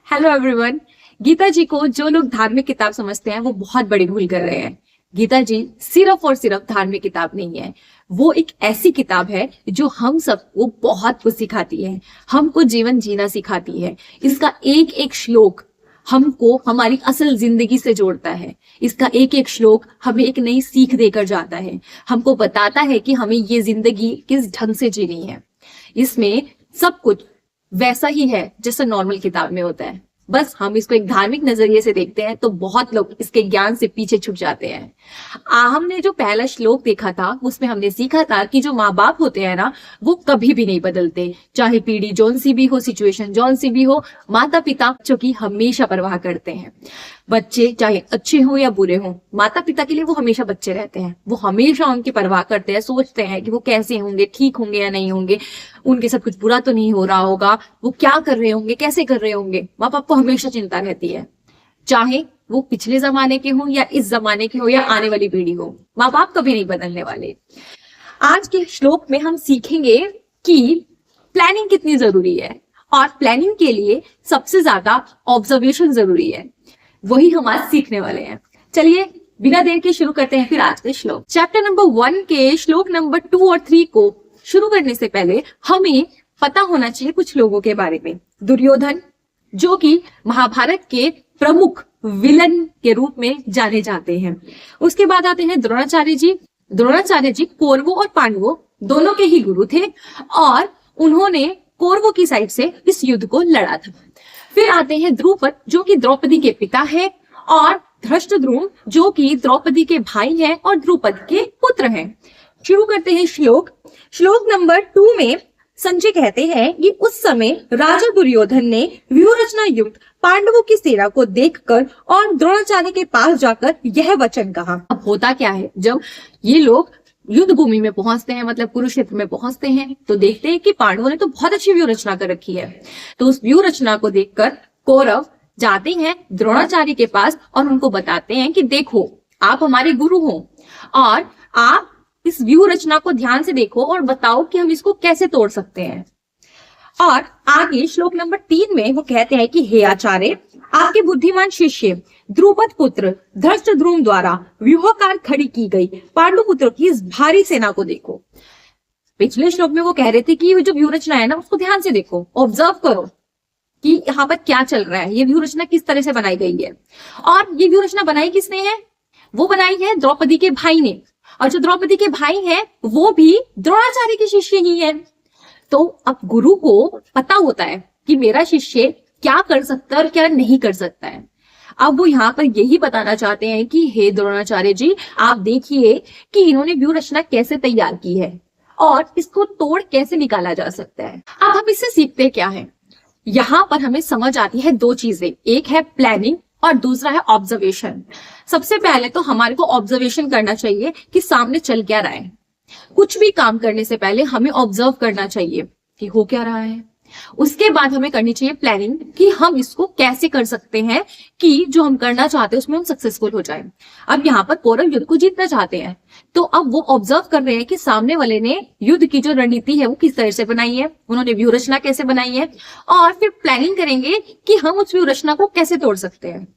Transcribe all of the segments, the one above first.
Hello everyone. Gita जी को जो लोग धार्मिक किताब समझते हैं वो बहुत बड़ी भूल कर रहे हैं। गीता जी सिर्फ और सिर्फ धार्मिक किताब नहीं है, वो एक ऐसी किताब है जो हम सबको बहुत कुछ सिखाती है, हमको जीवन जीना सिखाती है। इसका एक एक श्लोक हमको हमारी असल जिंदगी से जोड़ता है। इसका एक एक श्लोक हमें एक नई सीख देकर जाता है, हमको बताता है कि हमें ये जिंदगी किस ढंग से जीनी है। इसमें सब कुछ वैसा ही है जैसा नॉर्मल किताब में होता है, बस हम इसको एक धार्मिक नजरिए से देखते हैं तो बहुत लोग इसके ज्ञान से पीछे छूट जाते हैं। हमने जो पहला श्लोक देखा था उसमें हमने सीखा था कि जो माँ बाप होते हैं ना वो कभी भी नहीं बदलते, चाहे पीढ़ी जौन सी भी हो, सिचुएशन जौन सी भी हो, माता पिता बच्चों की हमेशा परवाह करते हैं। बच्चे चाहे अच्छे हो या बुरे हो, माता पिता के लिए वो हमेशा बच्चे रहते हैं, वो हमेशा उनकी परवाह करते हैं, सोचते हैं कि वो कैसे होंगे, ठीक होंगे या नहीं होंगे, उनके साथ कुछ बुरा तो नहीं हो रहा होगा, वो क्या कर रहे होंगे, कैसे कर रहे होंगे। माँ बाप को हमेशा चिंता रहती है, चाहे वो पिछले जमाने के हो या इस जमाने के हो या आने वाली पीढ़ी हो, माँ बाप कभी नहीं बदलने वाले। आज के श्लोक में हम सीखेंगे कि प्लानिंग कितनी जरूरी है और प्लानिंग के लिए सबसे ज्यादा ऑब्जर्वेशन जरूरी है, वही हम आज सीखने वाले हैं। चलिए बिना देर के शुरू करते हैं फिर आज के श्लोक। चैप्टर नंबर 1 के श्लोक नंबर 2 और 3 को शुरू करने से पहले हमें पता होना चाहिए कुछ लोगों के बारे में। दुर्योधन, जो कि महाभारत के प्रमुख विलन के रूप में जाने जाते हैं। उसके बाद आते हैं द्रोणाचार्य जी। द्रोणाचार्य जी कौरवों और पांडवों दोनों के ही गुरु थे और उन्होंने कौरवों की साइड से इस युद्ध को लड़ा था। फिर आते हैं द्रुपद, जो कि द्रौपदी के पिता है, और धृष्टद्युम्न, जो कि द्रौपदी के भाई हैं और द्रुपद के पुत्र हैं। शुरू करते हैं श्लोक। श्लोक नंबर 2 में संजय कहते हैं कि उस समय राजा दुर्योधन ने व्यूह रचना युक्त पांडवों की सेना को देखकर और द्रोणाचार्य के पास जाकर यह वचन कहा। अब होता क्या है, जब ये लोग युद्ध भूमि में पहुंचते हैं, मतलब कुरुक्षेत्र में पहुंचते हैं, तो देखते हैं कि पांडवों ने तो बहुत अच्छी व्यूह रचना कर रखी है। तो उस व्यूह रचना को देखकर कौरव जाते हैं द्रोणाचार्य के पास और उनको बताते हैं कि देखो, आप हमारे गुरु हो और आप इस व्यूह रचना को ध्यान से देखो और बताओ कि हम इसको कैसे तोड़ सकते हैं। और आगे श्लोक नंबर 3 में वो कहते हैं कि हे आचार्य, आपके बुद्धिमान शिष्य द्रुपद पुत्र धृष्टद्युम्न द्वारा व्यूहकार खड़ी की गई पांडुपुत्रों की इस भारी सेना को देखो। पिछले श्लोक में वो कह रहे थे कि ये जो व्यूह रचना है ना उसको ध्यान से देखो, ऑब्जर्व करो कि यहाँ पर क्या चल रहा है, ये व्यूह रचना किस तरह से बनाई गई है। और ये व्यूह रचना बनाई किसने है? वो बनाई है द्रौपदी के भाई ने, और जो द्रौपदी के भाई हैं वो भी द्रोणाचार्य के शिष्य ही हैं। तो अब गुरु को पता होता है कि मेरा शिष्य क्या कर सकता है और क्या नहीं कर सकता है। अब वो यहाँ पर यही बताना चाहते हैं कि हे द्रोणाचार्य जी, आप देखिए कि इन्होंने व्यूह रचना कैसे तैयार की है और इसको तोड़ कैसे निकाला जा सकता है। अब हम इससे सीखते क्या है? यहाँ पर हमें समझ आती है दो चीजें, एक है प्लानिंग और दूसरा है ऑब्जर्वेशन। सबसे पहले तो हमारे को ऑब्जर्वेशन करना चाहिए कि सामने चल क्या रहा है। कुछ भी काम करने से पहले हमें ऑब्जर्व करना चाहिए कि हो क्या रहा है। उसके बाद हमें करनी चाहिए प्लानिंग कि हम इसको कैसे कर सकते हैं कि जो हम करना चाहते हैं उसमें हम सक्सेसफुल हो जाएं। अब यहाँ पर कौरव युद्ध को जीतना चाहते हैं, तो अब वो ऑब्जर्व कर रहे हैं कि सामने वाले ने युद्ध की जो रणनीति है वो किस तरह से बनाई है, उन्होंने व्यूह रचना कैसे बनाई है, और फिर प्लानिंग करेंगे कि हम उस व्यूह रचना को कैसे तोड़ सकते हैं।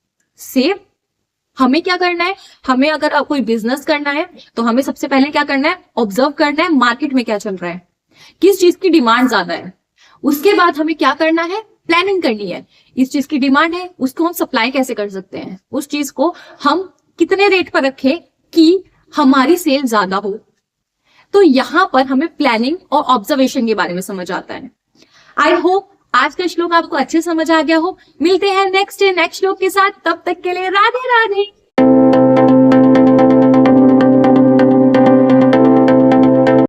सेम हमें क्या करना है, हमें अगर कोई बिजनेस करना है तो हमें सबसे पहले क्या करना है, ऑब्जर्व करना है मार्केट में क्या चल रहा है, किस चीज की डिमांड ज्यादा है। उसके बाद हमें क्या करना है, प्लानिंग करनी है, इस चीज की डिमांड है, उसको हम सप्लाई कैसे कर सकते हैं, उस चीज को हम कितने रेट पर रखें कि हमारी सेल ज्यादा हो। तो यहाँ पर हमें प्लानिंग और ऑब्जर्वेशन के बारे में समझ आता है। आई होप आज का श्लोक आपको अच्छे समझ आ गया हो। मिलते हैं नेक्स्ट श्लोक के साथ, तब तक के लिए राधे राधे।